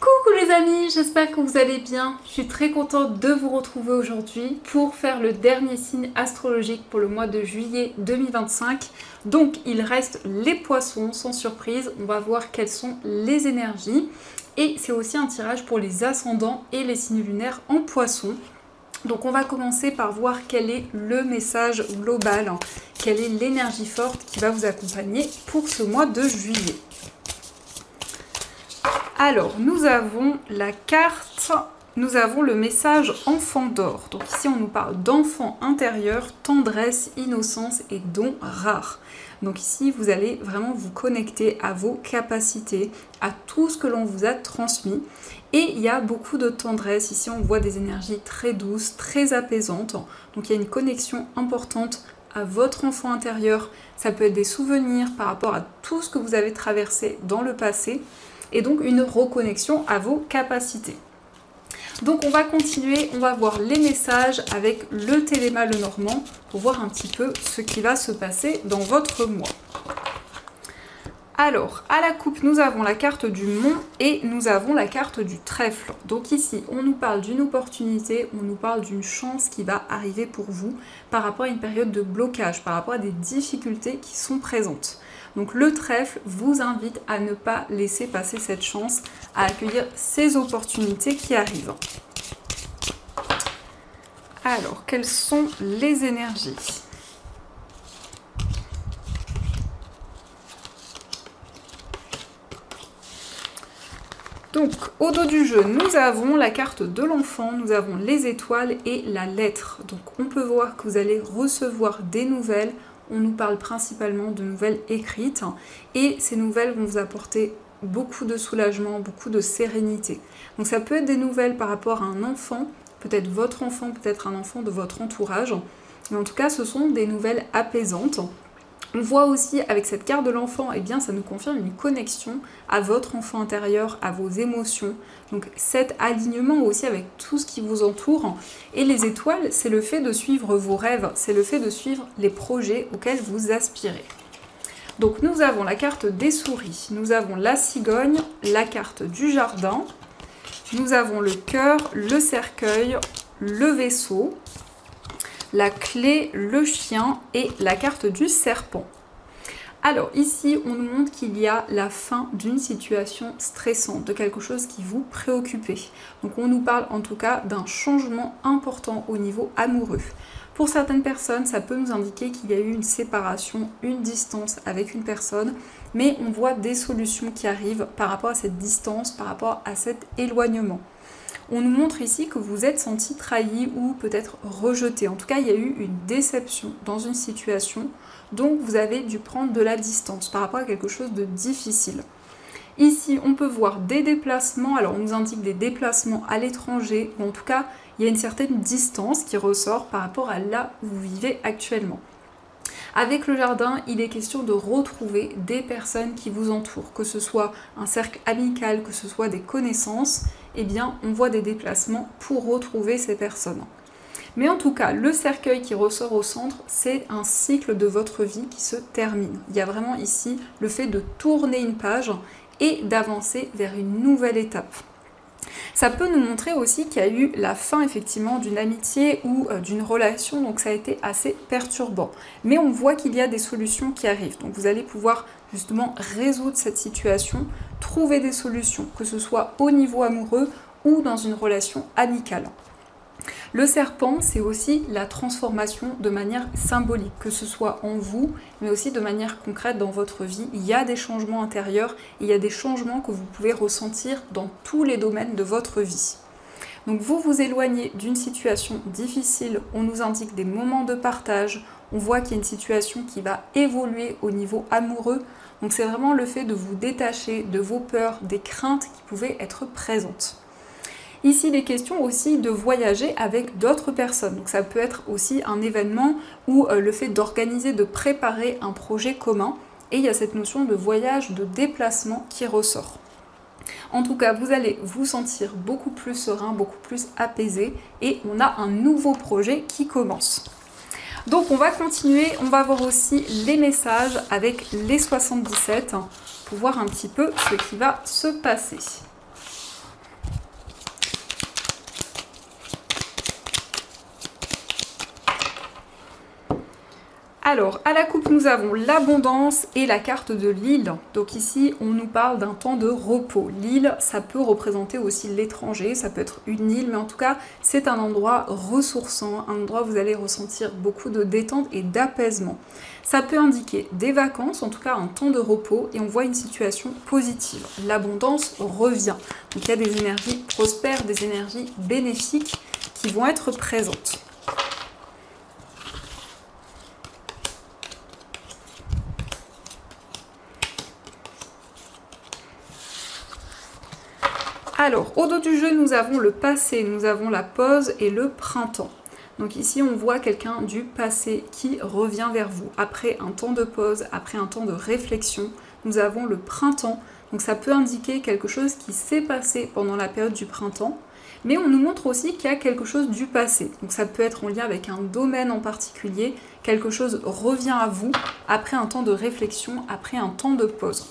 Coucou les amis, j'espère que vous allez bien. Je suis très contente de vous retrouver aujourd'hui pour faire le dernier signe astrologique pour le mois de juillet 2025. Donc il reste les poissons, sans surprise. On va voir quelles sont les énergies. Et c'est aussi un tirage pour les ascendants et les signes lunaires en poissons. Donc on va commencer par voir quel est le message global, quelle est l'énergie forte qui va vous accompagner pour ce mois de juillet. Alors, nous avons la carte, nous avons le message enfant d'or. Donc ici, on nous parle d'enfant intérieur, tendresse, innocence et dons rares. Donc ici, vous allez vraiment vous connecter à vos capacités, à tout ce que l'on vous a transmis. Et il y a beaucoup de tendresse. Ici, on voit des énergies très douces, très apaisantes. Donc il y a une connexion importante à votre enfant intérieur. Ça peut être des souvenirs par rapport à tout ce que vous avez traversé dans le passé. Et donc une reconnexion à vos capacités. Donc on va continuer, on va voir les messages avec le Téléma Lenormand pour voir un petit peu ce qui va se passer dans votre mois. Alors, à la coupe, nous avons la carte du Mont et nous avons la carte du Trèfle. Donc ici, on nous parle d'une opportunité, on nous parle d'une chance qui va arriver pour vous par rapport à une période de blocage, par rapport à des difficultés qui sont présentes. Donc le trèfle vous invite à ne pas laisser passer cette chance, à accueillir ces opportunités qui arrivent. Alors, quelles sont les énergies ? Donc, au dos du jeu, nous avons la carte de l'enfant, nous avons les étoiles et la lettre. Donc, on peut voir que vous allez recevoir des nouvelles. On nous parle principalement de nouvelles écrites et ces nouvelles vont vous apporter beaucoup de soulagement, beaucoup de sérénité. Donc ça peut être des nouvelles par rapport à un enfant, peut-être votre enfant, peut-être un enfant de votre entourage. Mais en tout cas, ce sont des nouvelles apaisantes. On voit aussi avec cette carte de l'enfant, eh bien ça nous confirme une connexion à votre enfant intérieur, à vos émotions. Donc cet alignement aussi avec tout ce qui vous entoure. Et les étoiles, c'est le fait de suivre vos rêves, c'est le fait de suivre les projets auxquels vous aspirez. Donc nous avons la carte des souris, nous avons la cigogne, la carte du jardin, nous avons le cœur, le cercueil, le vaisseau, la clé, le chien et la carte du serpent. Alors ici, on nous montre qu'il y a la fin d'une situation stressante, de quelque chose qui vous préoccupait. Donc on nous parle en tout cas d'un changement important au niveau amoureux. Pour certaines personnes, ça peut nous indiquer qu'il y a eu une séparation, une distance avec une personne, mais on voit des solutions qui arrivent par rapport à cette distance, par rapport à cet éloignement. On nous montre ici que vous êtes senti trahi ou peut-être rejeté. En tout cas, il y a eu une déception dans une situation, donc vous avez dû prendre de la distance par rapport à quelque chose de difficile. Ici, on peut voir des déplacements. Alors, on nous indique des déplacements à l'étranger, ou en tout cas, il y a une certaine distance qui ressort par rapport à là où vous vivez actuellement. Avec le jardin, il est question de retrouver des personnes qui vous entourent, que ce soit un cercle amical, que ce soit des connaissances, eh bien, on voit des déplacements pour retrouver ces personnes. Mais en tout cas, le cercueil qui ressort au centre, c'est un cycle de votre vie qui se termine. Il y a vraiment ici le fait de tourner une page et d'avancer vers une nouvelle étape. Ça peut nous montrer aussi qu'il y a eu la fin effectivement d'une amitié ou d'une relation, donc ça a été assez perturbant. Mais on voit qu'il y a des solutions qui arrivent, donc vous allez pouvoir justement résoudre cette situation, trouver des solutions, que ce soit au niveau amoureux ou dans une relation amicale. Le serpent, c'est aussi la transformation de manière symbolique, que ce soit en vous, mais aussi de manière concrète dans votre vie. Il y a des changements intérieurs, il y a des changements que vous pouvez ressentir dans tous les domaines de votre vie. Donc vous vous éloignez d'une situation difficile, on nous indique des moments de partage, on voit qu'il y a une situation qui va évoluer au niveau amoureux. Donc c'est vraiment le fait de vous détacher de vos peurs, des craintes qui pouvaient être présentes. Ici, il est question aussi de voyager avec d'autres personnes. Donc ça peut être aussi un événement ou le fait d'organiser, de préparer un projet commun. Et il y a cette notion de voyage, de déplacement qui ressort. En tout cas, vous allez vous sentir beaucoup plus serein, beaucoup plus apaisé. Et on a un nouveau projet qui commence. Donc on va continuer, on va voir aussi les messages avec les 77 pour voir un petit peu ce qui va se passer. Alors, à la coupe, nous avons l'abondance et la carte de l'île. Donc ici, on nous parle d'un temps de repos. L'île, ça peut représenter aussi l'étranger, ça peut être une île, mais en tout cas, c'est un endroit ressourçant, un endroit où vous allez ressentir beaucoup de détente et d'apaisement. Ça peut indiquer des vacances, en tout cas un temps de repos, et on voit une situation positive. L'abondance revient. Donc il y a des énergies prospères, des énergies bénéfiques qui vont être présentes. Alors, au dos du jeu, nous avons le passé, nous avons la pause et le printemps. Donc ici, on voit quelqu'un du passé qui revient vers vous. Après un temps de pause, après un temps de réflexion, nous avons le printemps. Donc ça peut indiquer quelque chose qui s'est passé pendant la période du printemps, mais on nous montre aussi qu'il y a quelque chose du passé. Donc ça peut être en lien avec un domaine en particulier, quelque chose revient à vous après un temps de réflexion, après un temps de pause.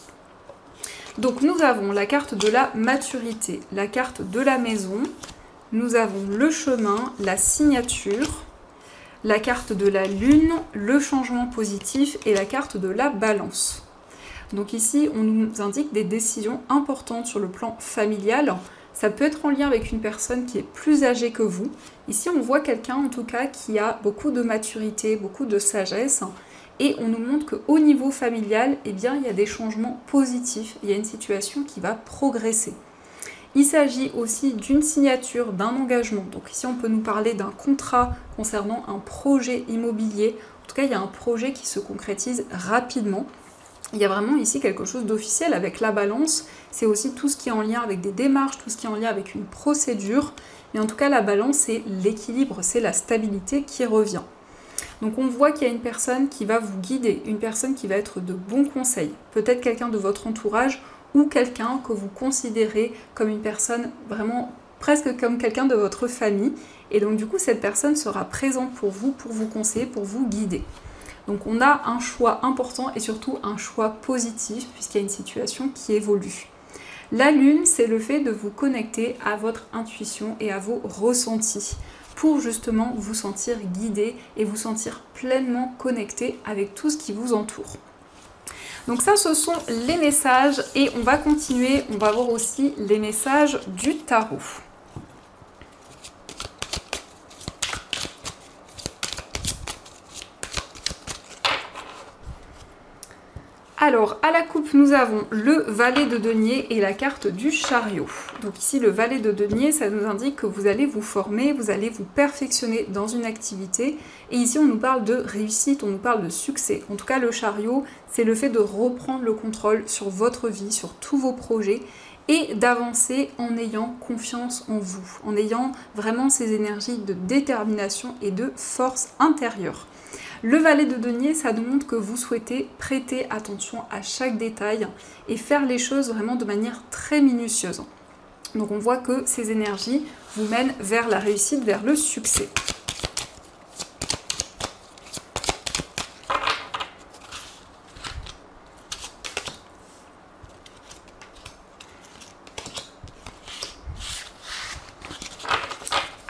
Donc nous avons la carte de la maturité, la carte de la maison, nous avons le chemin, la signature, la carte de la lune, le changement positif et la carte de la balance. Donc ici, on nous indique des décisions importantes sur le plan familial. Ça peut être en lien avec une personne qui est plus âgée que vous. Ici, on voit quelqu'un en tout cas qui a beaucoup de maturité, beaucoup de sagesse. Et on nous montre qu'au niveau familial, eh bien, il y a des changements positifs, il y a une situation qui va progresser. Il s'agit aussi d'une signature, d'un engagement. Donc ici, on peut nous parler d'un contrat concernant un projet immobilier. En tout cas, il y a un projet qui se concrétise rapidement. Il y a vraiment ici quelque chose d'officiel avec la balance. C'est aussi tout ce qui est en lien avec des démarches, tout ce qui est en lien avec une procédure. Mais en tout cas, la balance, c'est l'équilibre, c'est la stabilité qui revient. Donc on voit qu'il y a une personne qui va vous guider, une personne qui va être de bons conseils, peut-être quelqu'un de votre entourage ou quelqu'un que vous considérez comme une personne vraiment presque comme quelqu'un de votre famille. Et donc du coup cette personne sera présente pour vous conseiller, pour vous guider. Donc on a un choix important et surtout un choix positif puisqu'il y a une situation qui évolue. La lune, c'est le fait de vous connecter à votre intuition et à vos ressentis pour justement vous sentir guidé et vous sentir pleinement connecté avec tout ce qui vous entoure. Donc ça, ce sont les messages et on va continuer, on va voir aussi les messages du tarot. Alors, à la coupe, nous avons le valet de denier et la carte du chariot. Donc ici, le valet de denier, ça nous indique que vous allez vous former, vous allez vous perfectionner dans une activité. Et ici, on nous parle de réussite, on nous parle de succès. En tout cas, le chariot, c'est le fait de reprendre le contrôle sur votre vie, sur tous vos projets et d'avancer en ayant confiance en vous, en ayant vraiment ces énergies de détermination et de force intérieure. Le valet de denier, ça nous montre que vous souhaitez prêter attention à chaque détail et faire les choses vraiment de manière très minutieuse. Donc on voit que ces énergies vous mènent vers la réussite, vers le succès.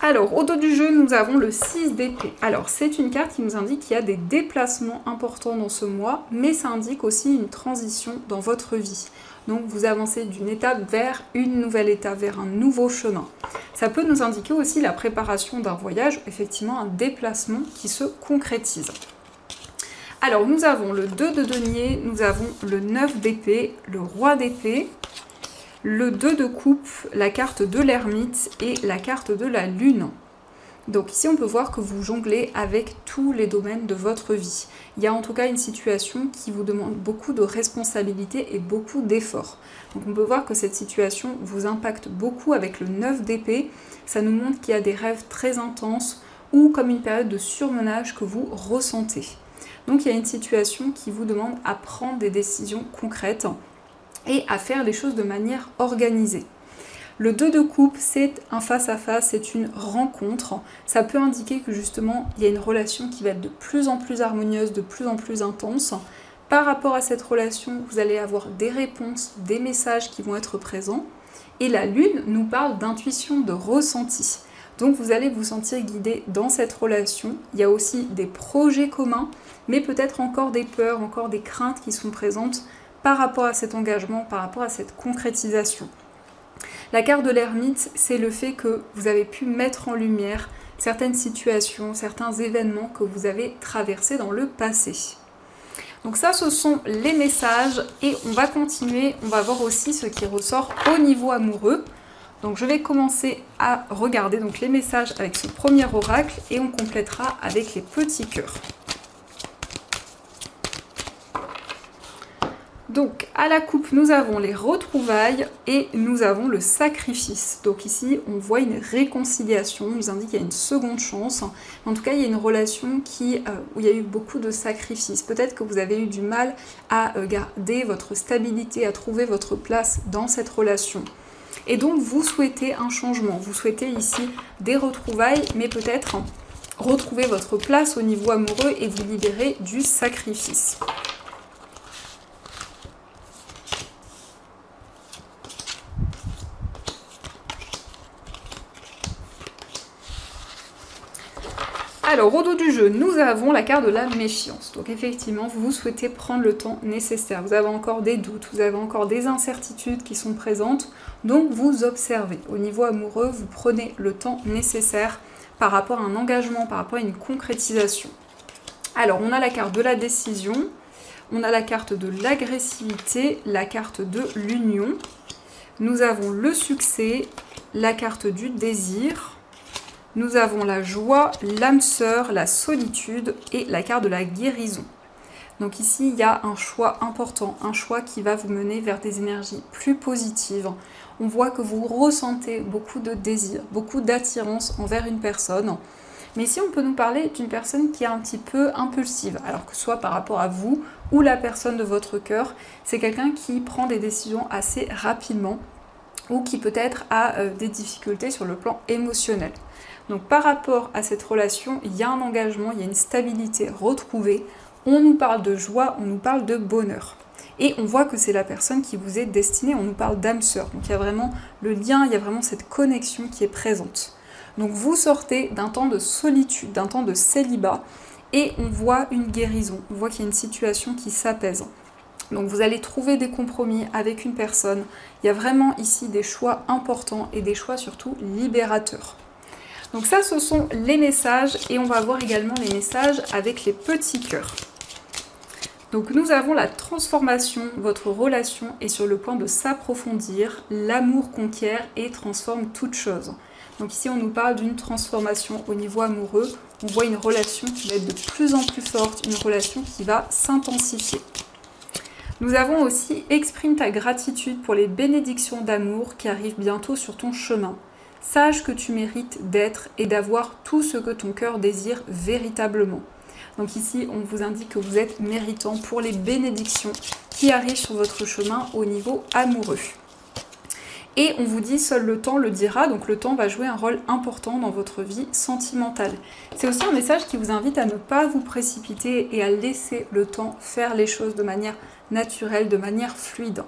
Alors, au dos du jeu, nous avons le 6 d'épée. Alors, c'est une carte qui nous indique qu'il y a des déplacements importants dans ce mois, mais ça indique aussi une transition dans votre vie. Donc, vous avancez d'une étape vers une nouvelle étape, vers un nouveau chemin. Ça peut nous indiquer aussi la préparation d'un voyage, effectivement un déplacement qui se concrétise. Alors, nous avons le 2 de denier, nous avons le 9 d'épée, le roi d'épée, le 2 de coupe, la carte de l'ermite et la carte de la lune. Donc ici on peut voir que vous jonglez avec tous les domaines de votre vie. Il y a en tout cas une situation qui vous demande beaucoup de responsabilités et beaucoup d'efforts. Donc on peut voir que cette situation vous impacte beaucoup avec le 9 d'épée. Ça nous montre qu'il y a des rêves très intenses ou comme une période de surmenage que vous ressentez. Donc il y a une situation qui vous demande à prendre des décisions concrètes et à faire les choses de manière organisée. Le 2 de coupe, c'est un face-à-face, c'est une rencontre. Ça peut indiquer que justement, il y a une relation qui va être de plus en plus harmonieuse, de plus en plus intense. Par rapport à cette relation, vous allez avoir des réponses, des messages qui vont être présents. Et la lune nous parle d'intuition, de ressenti. Donc vous allez vous sentir guidé dans cette relation. Il y a aussi des projets communs, mais peut-être encore des peurs, encore des craintes qui sont présentes par rapport à cet engagement, par rapport à cette concrétisation. La carte de l'ermite, c'est le fait que vous avez pu mettre en lumière certaines situations, certains événements que vous avez traversés dans le passé. Donc ça, ce sont les messages et on va continuer, on va voir aussi ce qui ressort au niveau amoureux. Donc je vais commencer à regarder donc les messages avec ce premier oracle et on complétera avec les petits cœurs. Donc à la coupe, nous avons les retrouvailles et nous avons le sacrifice. Donc ici, on voit une réconciliation, il nous indique qu'il y a une seconde chance. En tout cas, il y a une relation où il y a eu beaucoup de sacrifices. Peut-être que vous avez eu du mal à garder votre stabilité, à trouver votre place dans cette relation. Et donc, vous souhaitez un changement. Vous souhaitez ici des retrouvailles, mais peut-être retrouver votre place au niveau amoureux et vous libérer du sacrifice. Alors, au dos du jeu, nous avons la carte de la méfiance. Donc, effectivement, vous souhaitez prendre le temps nécessaire. Vous avez encore des doutes, vous avez encore des incertitudes qui sont présentes. Donc, vous observez. Au niveau amoureux, vous prenez le temps nécessaire par rapport à un engagement, par rapport à une concrétisation. Alors, on a la carte de la décision, on a la carte de l'agressivité, la carte de l'union. Nous avons le succès, la carte du désir. Nous avons la joie, l'âme sœur, la solitude et la carte de la guérison. Donc ici, il y a un choix important, un choix qui va vous mener vers des énergies plus positives. On voit que vous ressentez beaucoup de désir, beaucoup d'attirance envers une personne. Mais ici, on peut nous parler d'une personne qui est un petit peu impulsive, alors que ce soit par rapport à vous ou la personne de votre cœur, c'est quelqu'un qui prend des décisions assez rapidement ou qui peut-être a des difficultés sur le plan émotionnel. Donc par rapport à cette relation, il y a un engagement, il y a une stabilité retrouvée. On nous parle de joie, on nous parle de bonheur. Et on voit que c'est la personne qui vous est destinée, on nous parle d'âme sœur. Donc il y a vraiment le lien, il y a vraiment cette connexion qui est présente. Donc vous sortez d'un temps de solitude, d'un temps de célibat, et on voit une guérison, on voit qu'il y a une situation qui s'apaise. Donc vous allez trouver des compromis avec une personne. Il y a vraiment ici des choix importants et des choix surtout libérateurs. Donc ça, ce sont les messages et on va voir également les messages avec les petits cœurs. Donc nous avons la transformation, votre relation est sur le point de s'approfondir, l'amour conquiert et transforme toute chose. Donc ici, on nous parle d'une transformation au niveau amoureux, on voit une relation qui va être de plus en plus forte, une relation qui va s'intensifier. Nous avons aussi « Exprime ta gratitude pour les bénédictions d'amour qui arrivent bientôt sur ton chemin. Sache que tu mérites d'être et d'avoir tout ce que ton cœur désire véritablement. » Donc ici, on vous indique que vous êtes méritant pour les bénédictions qui arrivent sur votre chemin au niveau amoureux. Et on vous dit, seul le temps le dira, donc le temps va jouer un rôle important dans votre vie sentimentale. C'est aussi un message qui vous invite à ne pas vous précipiter et à laisser le temps faire les choses de manière naturelle, de manière fluide.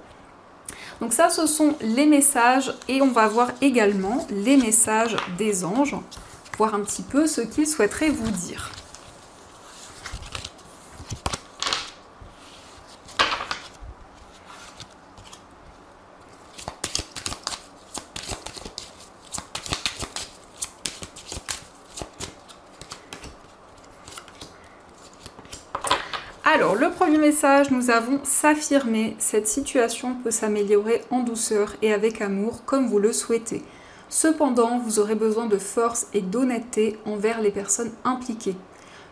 Donc ça, ce sont les messages et on va voir également les messages des anges, voir un petit peu ce qu'ils souhaiteraient vous dire. Alors, le premier message, nous avons s'affirmer. Cette situation peut s'améliorer en douceur et avec amour, comme vous le souhaitez. Cependant, vous aurez besoin de force et d'honnêteté envers les personnes impliquées.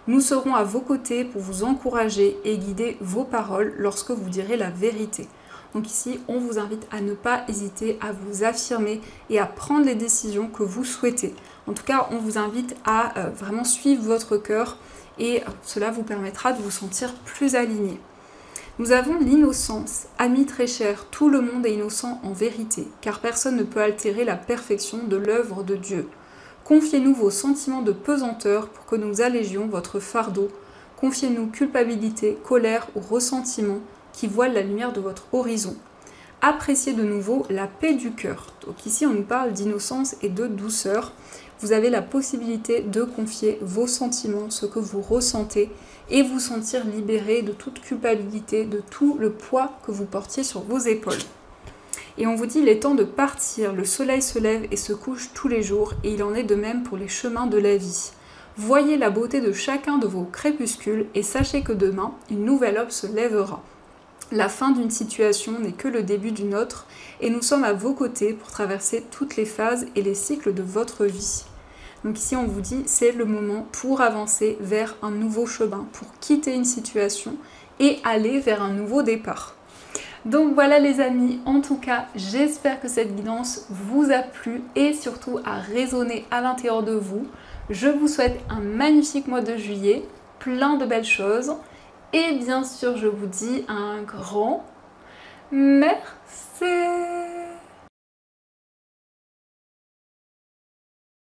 Nous serons à vos côtés pour vous encourager et guider vos paroles lorsque vous direz la vérité. Donc ici, on vous invite à ne pas hésiter à vous affirmer et à prendre les décisions que vous souhaitez. En tout cas, on vous invite à vraiment suivre votre cœur et cela vous permettra de vous sentir plus aligné. Nous avons l'innocence. Amis très chers, tout le monde est innocent en vérité, car personne ne peut altérer la perfection de l'œuvre de Dieu. Confiez-nous vos sentiments de pesanteur pour que nous allégions votre fardeau. Confiez-nous culpabilité, colère ou ressentiment qui voilent la lumière de votre horizon. appréciez de nouveau la paix du cœur. Donc ici, on nous parle d'innocence et de douceur. Vous avez la possibilité de confier vos sentiments, ce que vous ressentez, et vous sentir libéré de toute culpabilité, de tout le poids que vous portiez sur vos épaules. Et on vous dit, il est temps de partir, le soleil se lève et se couche tous les jours, et il en est de même pour les chemins de la vie. Voyez la beauté de chacun de vos crépuscules, et sachez que demain, une nouvelle aube se lèvera. La fin d'une situation n'est que le début d'une autre, et nous sommes à vos côtés pour traverser toutes les phases et les cycles de votre vie. Donc ici on vous dit, c'est le moment pour avancer vers un nouveau chemin, pour quitter une situation et aller vers un nouveau départ. Donc voilà les amis, en tout cas j'espère que cette guidance vous a plu et surtout a résonné à l'intérieur de vous. Je vous souhaite un magnifique mois de juillet, plein de belles choses et bien sûr je vous dis un grand merci.